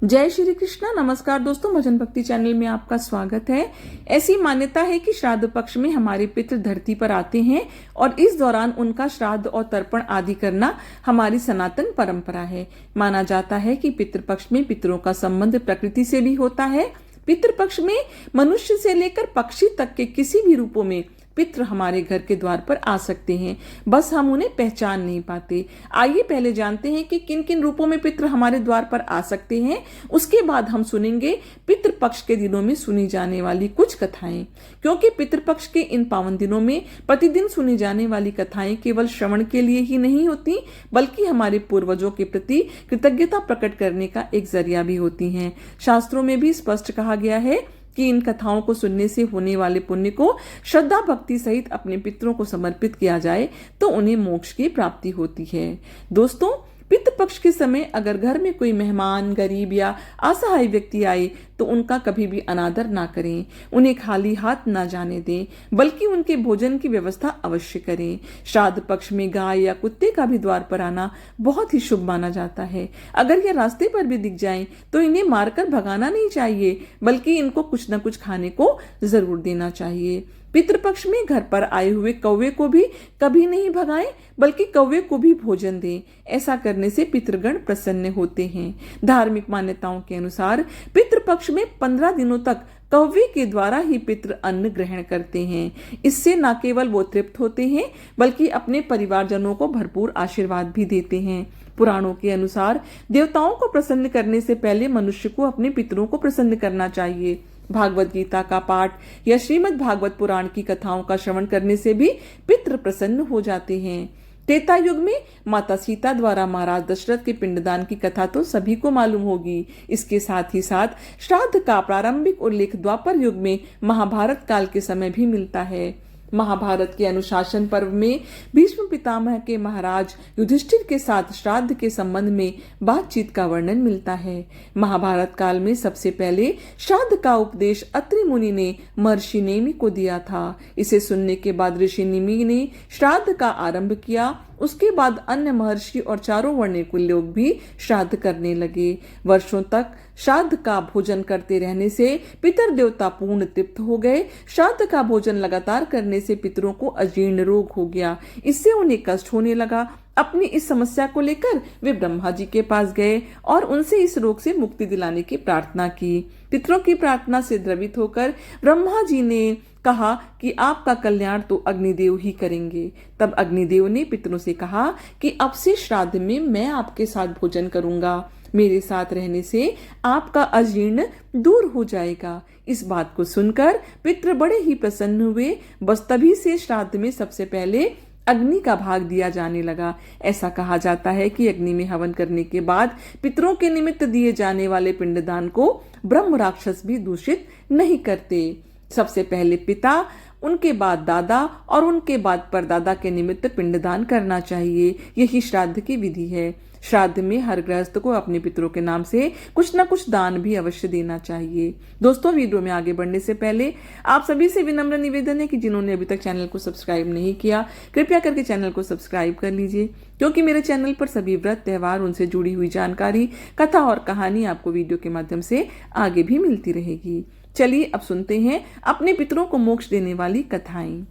जय श्री कृष्णा। नमस्कार दोस्तों, भजन भक्ति चैनल में आपका स्वागत है। ऐसी मान्यता है कि श्राद्ध पक्ष में हमारे पितृ धरती पर आते हैं और इस दौरान उनका श्राद्ध और तर्पण आदि करना हमारी सनातन परंपरा है। माना जाता है कि पितृपक्ष में पितरों का संबंध प्रकृति से भी होता है। पितृपक्ष में मनुष्य से लेकर पक्षी तक के किसी भी रूपों में पितृ हमारे घर के द्वार पर आ सकते हैं, बस हम उन्हें पहचान नहीं पाते। आइए पहले जानते हैं कि किन किन रूपों में पितृ हमारे द्वार पर आ सकते हैं। उसके बाद हम सुनेंगे पितृपक्ष के दिनों में सुनी जाने वाली कुछ कथाएं, क्योंकि पितृपक्ष के इन पावन दिनों में प्रतिदिन सुनी जाने वाली कथाएं केवल श्रवण के लिए ही नहीं होती, बल्कि हमारे पूर्वजों के प्रति कृतज्ञता प्रकट करने का एक जरिया भी होती हैं। शास्त्रों में भी स्पष्ट कहा गया है कि इन कथाओं को सुनने से होने वाले पुण्य को श्रद्धा भक्ति सहित अपने पितरों को समर्पित किया जाए तो उन्हें मोक्ष की प्राप्ति होती है। दोस्तों, पितृपक्ष के समय अगर घर में कोई मेहमान, गरीब या असहाय व्यक्ति आए तो उनका कभी भी अनादर ना करें, उन्हें खाली हाथ ना जाने दें, बल्कि उनके भोजन की व्यवस्था अवश्य करें। श्राद्ध पक्ष में गाय या कुत्ते का भी द्वार पर आना बहुत ही शुभ माना जाता है। अगर ये रास्ते पर भी दिख जाएं तो इन्हें मारकर भगाना नहीं चाहिए, बल्कि इनको कुछ न कुछ खाने को जरूर देना चाहिए। पितृपक्ष में घर पर आए हुए कौवे को भी कभी नहीं भगाएं, बल्कि कौवे को भी भोजन दें। ऐसा करने से पितृगण प्रसन्न होते हैं। धार्मिक मान्यताओं के अनुसार पितृपक्ष में 15 दिनों तक कौवे के द्वारा ही पितृ अन्न ग्रहण करते हैं। इससे न केवल वो तृप्त होते हैं, बल्कि अपने परिवारजनों को भरपूर आशीर्वाद भी देते हैं। पुराणों के अनुसार देवताओं को प्रसन्न करने से पहले मनुष्य को अपने पितरों को प्रसन्न करना चाहिए। भागवत गीता का पाठ या श्रीमद् भागवत पुराण की कथाओं का श्रवण करने से भी पितृ प्रसन्न हो जाते हैं। त्रेता युग में माता सीता द्वारा महाराज दशरथ के पिंडदान की कथा तो सभी को मालूम होगी। इसके साथ ही साथ श्राद्ध का प्रारंभिक उल्लेख द्वापर युग में महाभारत काल के समय भी मिलता है। महाभारत के अनुशासन पर्व में भीष्म पितामह के महाराज युधिष्ठिर के साथ श्राद्ध के संबंध में बातचीत का वर्णन मिलता है। महाभारत काल में सबसे पहले श्राद्ध का उपदेश अत्रि मुनि ने महर्षि नेमि को दिया था। इसे सुनने के बाद ऋषि नेमि ने श्राद्ध का आरंभ किया। उसके बाद अन्य महर्षि और चारों वर्णिकुल लोग भी श्राद्ध करने लगे। वर्षों तक श्राद्ध का भोजन करते रहने से पितर देवता पूर्ण तृप्त हो गए। श्राद्ध का भोजन लगातार करने से पितरों को अजीर्ण रोग हो गया। इससे उन्हें कष्ट होने लगा। अपनी इस समस्या को लेकर वे ब्रह्मा जी के पास गए और उनसे इस रोग से मुक्ति दिलाने की प्रार्थना की। पितरों की प्रार्थना से द्रवित होकर ब्रह्मा जी ने कहा कि आपका कल्याण तो अग्निदेव ही करेंगे। तब अग्निदेव ने पितरों से कहा कि अब से श्राद्ध में मैं आपके साथ भोजन करूंगा। मेरे साथ रहने से आपका अजीर्ण दूर हो जाएगा। इस बात को सुनकर पितृ बड़े ही प्रसन्न हुए। बस तभी से श्राद्ध में सबसे पहले अग्नि का भाग दिया जाने लगा। ऐसा कहा जाता है कि अग्नि में हवन करने के बाद पितरों के निमित्त दिए जाने वाले पिंडदान को ब्रह्म राक्षस भी दूषित नहीं करते। सबसे पहले पिता, उनके बाद दादा और उनके बाद परदादा के निमित्त पिंडदान करना चाहिए। यही श्राद्ध की विधि है। श्राद्ध में हर गृहस्थ को अपने पितरों के नाम से कुछ न कुछ दान भी अवश्य देना चाहिए। दोस्तों, वीडियो में आगे बढ़ने से पहले आप सभी से विनम्र निवेदन है कि जिन्होंने अभी तक चैनल को सब्सक्राइब नहीं किया, कृपया करके चैनल को सब्सक्राइब कर लीजिए, क्योंकि मेरे चैनल पर सभी व्रत, त्योहार, उनसे जुड़ी हुई जानकारी, कथा और कहानी आपको वीडियो के माध्यम से आगे भी मिलती रहेगी। चलिए अब सुनते हैं अपने पितरों को मोक्ष देने वाली कथाएं।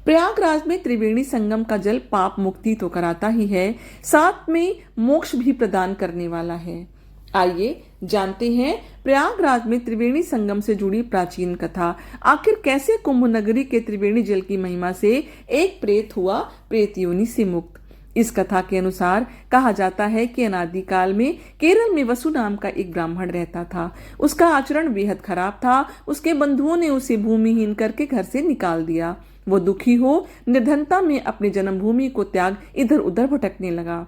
प्रयागराज में त्रिवेणी संगम का जल पाप मुक्ति तो कराता ही है, साथ में मोक्ष भी प्रदान करने वाला है। आइए जानते हैं प्रयागराज में त्रिवेणी संगम से जुड़ी प्राचीन कथा। आखिर कैसे कुंभ नगरी के त्रिवेणी जल की महिमा से एक प्रेत हुआ प्रेत योनि से मुक्त। इस कथा के अनुसार कहा जाता है कि अनादि काल में केरल में वसु नाम का एक ब्राह्मण रहता था। उसका आचरण बेहद खराब था। उसके बंधुओं ने उसे भूमिहीन करके घर से निकाल दिया। वो दुखी हो निर्धनता में अपनी जन्मभूमि को त्याग इधर उधर भटकने लगा।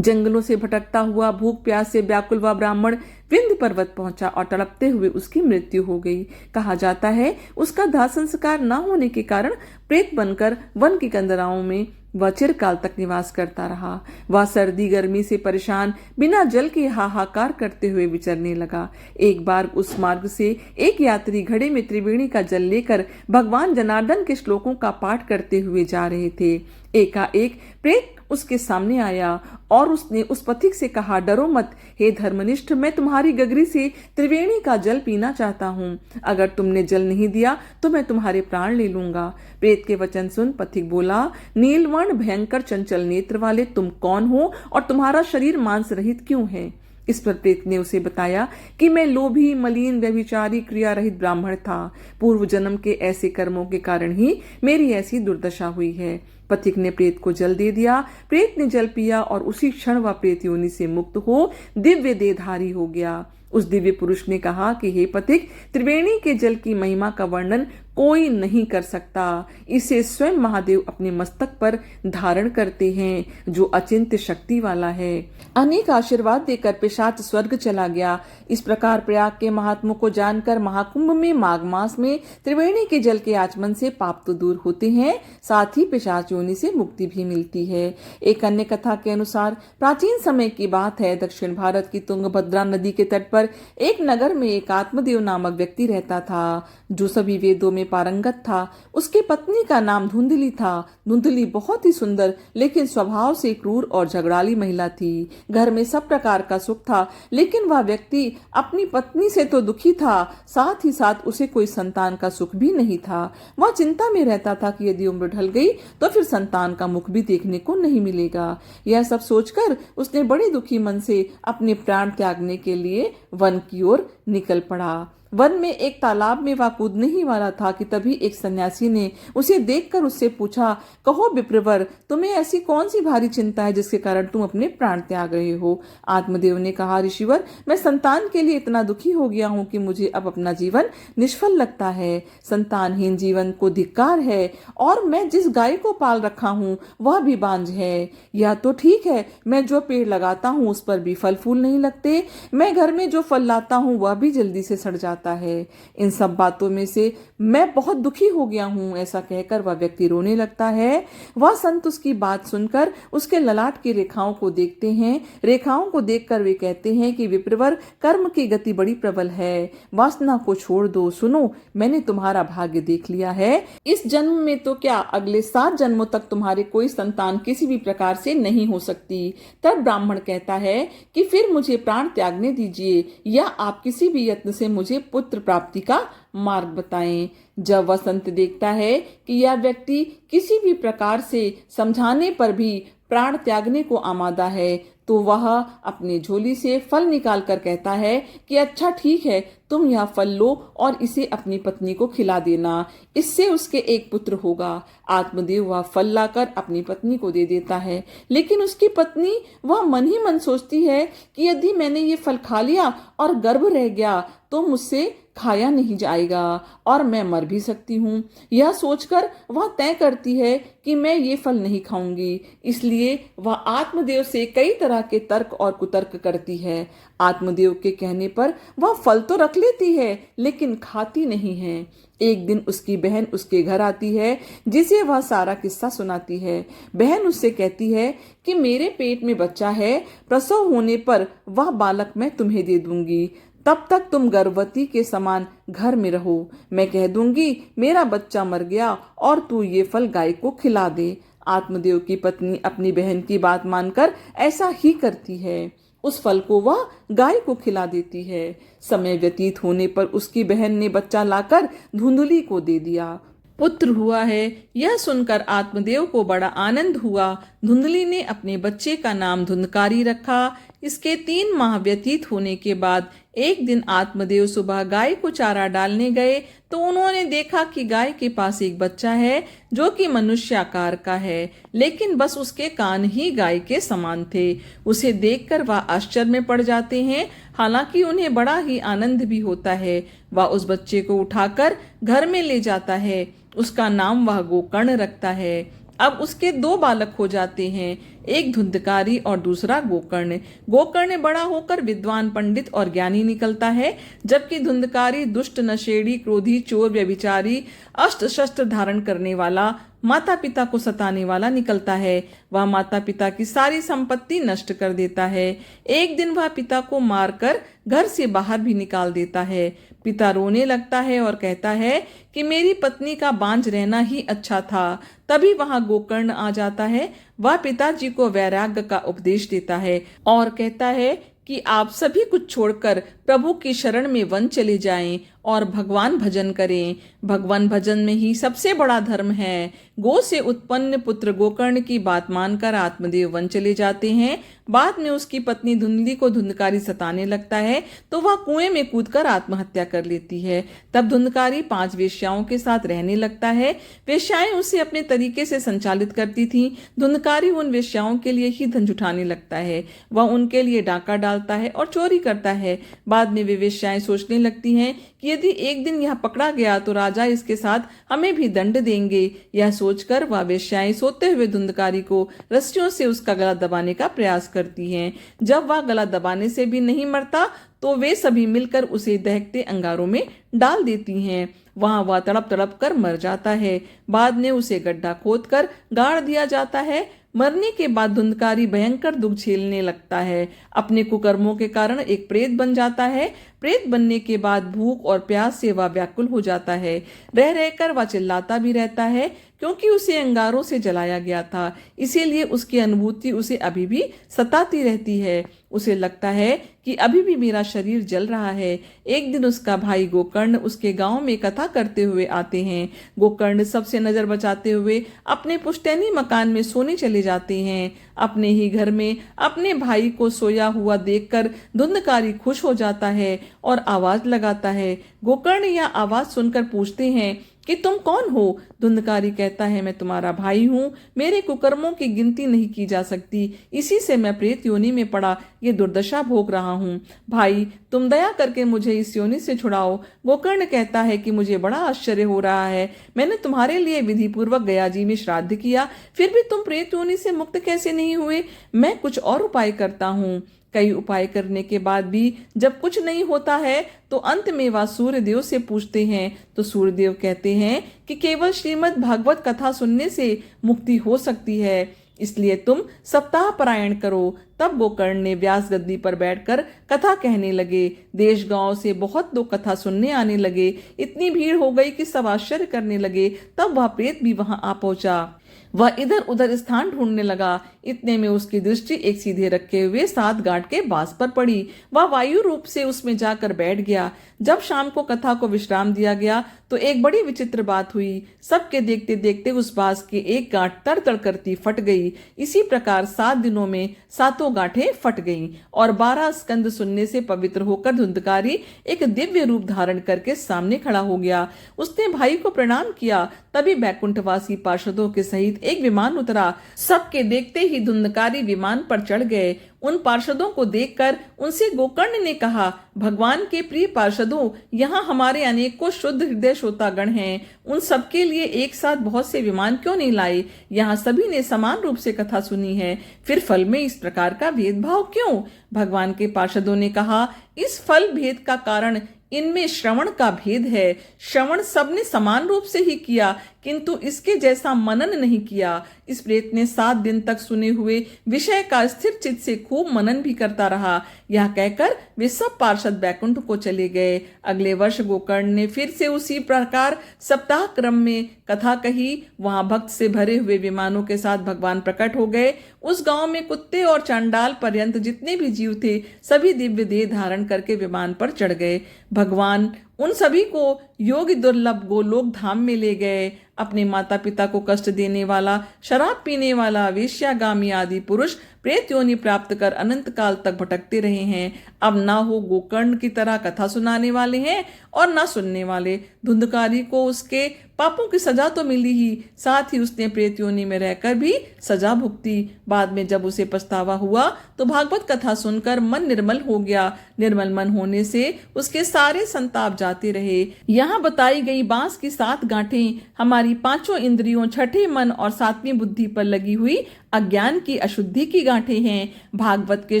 जंगलों से भटकता हुआ भूख प्यास से व्याकुल हुआ ब्राह्मण विंध्य पर्वत पहुंचा और तड़पते हुए उसकी मृत्यु हो गई। कहा जाता है उसका दाह संस्कार न होने के कारण प्रेत बनकर वन की कंदराओं में वह चिरकाल तक निवास करता रहा। वह सर्दी गर्मी से परेशान बिना जल के हाहाकार करते हुए विचरने लगा। एक बार उस मार्ग से एक यात्री घड़े में त्रिवेणी का जल लेकर भगवान जनार्दन के श्लोकों का पाठ करते हुए जा रहे थे। एकाएक प्रेत उसके सामने आया और उसने उस पथिक से कहा, डरो मत हे धर्मनिष्ठ, मैं तुम्हारी गगरी से त्रिवेणी का जल पीना चाहता हूँ। अगर तुमने जल नहीं दिया तो मैं तुम्हारे प्राण ले लूंगा। प्रेत के वचन सुन पथिक बोला, नीलवर्ण भयंकर चंचल नेत्र वाले तुम कौन हो और तुम्हारा शरीर मांस रहित क्यों है? इस पर प्रेत ने उसे बताया कि मैं लोभी, मलिन, व्यभिचारी, क्रिया रहित ब्राह्मण था। पूर्व जन्म के ऐसे कर्मों के कारण ही मेरी ऐसी दुर्दशा हुई है। पथिक ने प्रेत को जल दे दिया। प्रेत ने जल पिया और उसी क्षण वह प्रेत योनि से मुक्त हो दिव्य देहधारी हो गया। उस दिव्य पुरुष ने कहा कि हे पथिक, त्रिवेणी के जल की महिमा का वर्णन कोई नहीं कर सकता। इसे स्वयं महादेव अपने मस्तक पर धारण करते हैं, जो अचिंत्य शक्ति वाला है। अनेक आशीर्वाद देकर पिशाच स्वर्ग चला गया। इस प्रकार प्रयाग के महात्मों को जानकर महाकुंभ में माघ मास में त्रिवेणी के जल के आचमन से पाप तो दूर होते हैं, साथ ही पिशाच योनि से मुक्ति भी मिलती है। एक अन्य कथा के अनुसार प्राचीन समय की बात है, दक्षिण भारत की तुंगभद्रा नदी के तट पर एक नगर में एक आत्मदेव नामक व्यक्ति रहता था, जो सभी वेदों में पारंगत था। उसकी पत्नी का नाम धुंधली था। धुंधली बहुत ही सुंदर लेकिन स्वभाव से क्रूर और झगड़ाली महिला थी। घर में सब प्रकार का सुख था, लेकिन वह व्यक्ति अपनी पत्नी से तो दुखी था, साथ ही साथ उसे कोई संतान का सुख भी नहीं था। वह चिंता में रहता था कि यदि उम्र ढल गई तो फिर संतान का मुख भी देखने को नहीं मिलेगा। यह सब सोचकर उसने बड़े दुखी मन से अपने प्राण त्यागने के लिए वन की ओर निकल पड़ा। वन में एक तालाब में वह कूदने ही वाला था कि तभी एक सन्यासी ने उसे देखकर उससे पूछा, कहो विप्रवर, तुम्हें ऐसी कौन सी भारी चिंता है जिसके कारण तुम अपने प्राण त्याग रहे हो? आत्मदेव ने कहा, ऋषिवर, मैं संतान के लिए इतना दुखी हो गया हूँ कि मुझे अब अपना जीवन निष्फल लगता है। संतानहीन जीवन को धिक्कार है और मैं जिस गाय को पाल रखा हूँ वह भी बांझ है। यह तो ठीक है, मैं जो पेड़ लगाता हूँ उस पर भी फल फूल नहीं लगते, मैं घर में जो फल लाता हूँ वह भी जल्दी से सड़ जाता है। इन सब बातों में से मैं बहुत दुखी हो गया हूं। ऐसा कहकर वह व्यक्ति रोने लगता है। वह संत उसकी बात सुनकर उसके ललाट की रेखाओं को देखते हैं। रेखाओं को देखकर वे कहते हैं कि विप्रवर, कर्म की गति बड़ी प्रबल है, वासना को छोड़ दो। सुनो, मैंने तुम्हारा भाग्य देख लिया है। इस जन्म में तो क्या, अगले 7 जन्मों तक तुम्हारे कोई संतान किसी भी प्रकार से नहीं हो सकती। तब ब्राह्मण कहता है कि फिर मुझे प्राण त्यागने दीजिए, या आप किसी भी यत्न से मुझे पुत्र प्राप्ति का मार्ग बताएं। जब वह संत देखता है कि यह व्यक्ति किसी भी प्रकार से समझाने पर भी प्राण त्यागने को आमादा है, तो वह अपने झोली से फल निकालकर कहता है कि अच्छा ठीक है, तुम यह फल लो और इसे अपनी पत्नी को खिला देना, इससे उसके एक पुत्र होगा। आत्मदेव वह फल लाकर अपनी पत्नी को दे देता है, लेकिन उसकी पत्नी वह मन ही मन सोचती है कि यदि मैंने ये फल खा लिया और गर्भ रह गया तो मुझसे खाया नहीं जाएगा और मैं मर भी सकती हूँ। यह सोचकर वह तय करती है कि मैं ये फल नहीं खाऊंगी। इसलिए वह आत्मदेव से कई तरह के तर्क और कुतर्क करती है। आत्मदेव के कहने पर वह फल तो रख लेती है, लेकिन खाती नहीं है। एक दिन उसकी बहन उसके घर आती है, जिसे वह सारा किस्सा सुनाती है। बहन उससे कहती है कि मेरे पेट में बच्चा है, प्रसव होने पर वह बालक मैं तुम्हें दे दूंगी, तब तक तुम गर्भवती के समान घर में रहो। मैं कह दूंगी मेरा बच्चा मर गया और तू ये फल गाय को खिला दे। आत्मदेव की पत्नी अपनी बहन की बात मानकर ऐसा ही करती है। उस फल को वह गाय को खिला देती है। समय व्यतीत होने पर उसकी बहन ने बच्चा लाकर धुंधली को दे दिया। पुत्र हुआ है, यह सुनकर आत्मदेव को बड़ा आनंद हुआ। धुंधली ने अपने बच्चे का नाम धुंधकारी रखा। इसके 3 माह व्यतीत होने के बाद एक दिन आत्मदेव सुबह गाय को चारा डालने गए तो उन्होंने देखा कि गाय के पास एक बच्चा है जो कि मनुष्य आकार का है, लेकिन बस उसके कान ही गाय के समान थे। उसे देखकर वह आश्चर्य में पड़ जाते हैं, हालांकि उन्हें बड़ा ही आनंद भी होता है। वह उस बच्चे को उठाकर घर में ले जाता है। उसका नाम वह गोकर्ण रखता है। अब उसके 2 बालक हो जाते हैं। एक धुंधकारी और दूसरा गोकर्ण। गोकर्ण बड़ा होकर विद्वान, पंडित और ज्ञानी निकलता है, जबकि धुंधकारी दुष्ट, नशेड़ी, क्रोधी, चोर, व्यभिचारी, अस्त्र शस्त्र धारण करने वाला, माता पिता को सताने वाला निकलता है। वह माता पिता की सारी संपत्ति नष्ट कर देता है। एक दिन वह पिता को मारकर घर से बाहर भी निकाल देता है। पिता रोने लगता है और कहता है कि मेरी पत्नी का बांझ रहना ही अच्छा था। तभी वहां गोकर्ण आ जाता है। वह पिताजी को वैराग्य का उपदेश देता है और कहता है कि आप सभी कुछ छोड़कर प्रभु की शरण में वन चले जाएं और भगवान भजन करें। भगवान भजन में ही सबसे बड़ा धर्म है। गो से उत्पन्न पुत्र गोकर्ण की बात मानकर आत्मदेव वन चले जाते हैं। बाद में उसकी पत्नी धुंधली को धुंधकारी सताने लगता है तो वह कुएं में कूदकर आत्महत्या कर लेती है। तब धुंधकारी 5 वेश्याओं के साथ रहने लगता है। वेश्याएं उसे अपने तरीके से संचालित करती थीं। धुंधकारी उन वेश्याओं के लिए ही धन जुटाने लगता है। वह उनके लिए डाका डालता है और चोरी करता है। बाद में वे वेश्याएं सोचने लगती हैं कि यदि एक दिन यह पकड़ा गया तो राजा इसके साथ हमें भी दंड देंगे। यह सोचकर वह वेश्याएं सोते हुए धुंधकारी को रस्सियों से उसका गला दबाने का प्रयास करती हैं। जब वह गला दबाने से भी नहीं मरता तो वे सभी मिलकर उसे दहकते अंगारों में डाल देती हैं। वहां वह तड़प तड़प कर मर जाता है। बाद में उसे गड्ढा खोदकर गाड़ दिया जाता है। मरने के बाद धुंधकारी भयंकर दुख झेलने लगता है। अपने कुकर्मों के कारण एक प्रेत बन जाता है। प्रेत बनने के बाद भूख और प्यास से वह व्याकुल हो जाता है। रह रहकर वह चिल्लाता भी रहता है क्योंकि उसे अंगारों से जलाया गया था। इसीलिए उसकी अनुभूति उसे अभी भी सताती रहती है। उसे लगता है कि अभी भी मेरा शरीर जल रहा है। एक दिन उसका भाई गोकर्ण उसके गांव में कथा करते हुए आते हैं। गोकर्ण सबसे नजर बचाते हुए अपने पुश्तैनी मकान में सोने चले जाते हैं। अपने ही घर में अपने भाई को सोया हुआ देखकर धुंधकारी खुश हो जाता है और आवाज लगाता है। गोकर्ण यह आवाज सुनकर पूछते हैं कि तुम कौन हो? धुंधकारी कहता है, मैं तुम्हारा भाई हूँ। मेरे कुकर्मों की गिनती नहीं की जा सकती। इसी से मैं प्रेत योनि में पड़ा ये दुर्दशा भोग रहा हूँ। भाई, तुम दया करके मुझे इस योनि से छुड़ाओ। गोकर्ण कहता है कि मुझे बड़ा आश्चर्य हो रहा है। मैंने तुम्हारे लिए विधि पूर्वक गया जी में श्राद्ध किया, फिर भी तुम प्रेत योनि से मुक्त कैसे नहीं हुए? मैं कुछ और उपाय करता हूँ। कई उपाय करने के बाद भी जब कुछ नहीं होता है तो अंत में वह सूर्यदेव से पूछते हैं तो सूर्यदेव कहते हैं कि केवल श्रीमद् भागवत कथा सुनने से मुक्ति हो सकती है, इसलिए तुम सप्ताह पारायण करो। तब गोकर्ण ने व्यास गद्दी पर बैठकर कथा कहने लगे। देश गांव से बहुत लोग कथा सुनने आने लगे। इतनी भीड़ हो गई कि सब आश्चर्य करने लगे। तब वह प्रेत भी वहां आ पहुंचा। वह इधर उधर स्थान ढूंढने लगा। इतने में उसकी दृष्टि एक सीधे रखे हुए 7 गांठ के बांस पर पड़ी। वह वायु रूप से उसमें जाकर बैठ गया। जब शाम को कथा को विश्राम दिया गया तो एक बड़ी विचित्र बात हुई। सबके देखते देखते उस बांस की एक गांठ तर तर करती फट गई। इसी प्रकार 7 दिनों में 7 गांठें फट गईं और 12 स्कंद सुनने से पवित्र होकर धुंधकारी एक दिव्य रूप धारण करके सामने खड़ा हो गया। उसने भाई को प्रणाम किया। तभी बैकुंठवासी पार्षदों के सहित एक विमान उतरा। सबके देखते ही धुंधकारी विमान पर चढ़ गए। उन पार्षदों को देखकर उनसे गोकर्ण ने कहा, भगवान के प्रिय पार्षदों, यहाँ हमारे अनेकों शुद्ध हृदय श्रोतागण हैं। उन सबके लिए एक साथ बहुत से विमान क्यों नहीं लाए? यहाँ सभी ने समान रूप से कथा सुनी है, फिर फल में इस प्रकार का भेदभाव क्यों? भगवान के पार्षदों ने कहा, इस फल भेद का कारण इनमें श्रवण का भेद है। श्रवण सबने समान रूप से ही किया, किंतु इसके जैसा मनन नहीं किया। इस प्रेत ने 7 दिन तक सुने हुए विषय का स्थिर चित्त से खूब मनन भी करता रहा। यह कहकर वे सब पार्षद बैकुंठ को चले गए। अगले वर्ष गोकर्ण ने फिर से उसी प्रकार सप्ताह क्रम में कथा कही। वहां भक्त से भरे हुए विमानों के साथ भगवान प्रकट हो गए। उस गांव में कुत्ते और चांडाल पर्यंत जितने भी जीव थे सभी दिव्य देह धारण करके विमान पर चढ़ गए। भगवान उन सभी को योगी दुर्लभ गोलोक धाम में ले गए। अपने माता पिता को कष्ट देने वाला, शराब पीने वाला, वेश्यागामी आदि पुरुष प्रेत योनि प्राप्त कर अनंत काल तक भटकते रहे हैं। अब ना हो गोकर्ण की तरह कथा सुनाने वाले हैं और ना सुनने वाले। धुंधकारी को उसके पापों की सजा तो मिली ही, साथ ही उसने प्रेत योनि में रहकर भी सजा भुगती। बाद में जब उसे पछतावा हुआ तो भागवत कथा सुनकर मन निर्मल हो गया। निर्मल मन होने से उसके सारे संताप जाते रहे। यहाँ बताई गई बांस की 7 गांठें हमारी 5 इंद्रियों, 6ठे मन और 7वीं बुद्धि पर लगी हुई अज्ञान की अशुद्धि की गांठें हैं। भागवत के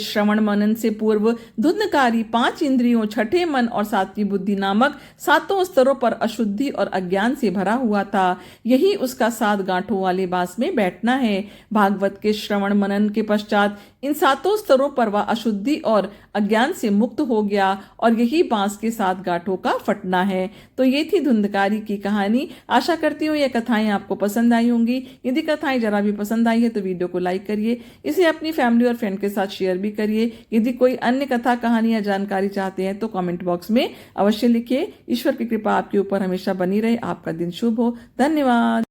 श्रवण मनन से पूर्व धुंधकारी 5 इंद्रियों, छठे मन और 7वीं बुद्धि नामक 7 स्तरों पर अशुद्धि और अज्ञान से भरा हुआ था। यही उसका 7 गांठों वाले बांस में बैठना है। भागवत के श्रवण मनन के पश्चात इन 7 स्तरों पर वह अशुद्धि और अज्ञान से मुक्त हो गया और यही बांस के 7 गांठों का फटना है। तो ये थी धुंधकारी की कहानी। आशा करती हूँ ये कथाएं आपको पसंद आई होंगी। यदि कथाएं जरा भी पसंद आई है तो वीडियो को लाइक करिए, इसे अपनी फैमिली और फ्रेंड के साथ शेयर भी करिए। यदि कोई अन्य कथा, कहानी या जानकारी चाहते हैं तो कमेंट बॉक्स में अवश्य लिखिए। ईश्वर की कृपा आपके ऊपर हमेशा बनी रहे। आपका दिन शुभ हो। धन्यवाद।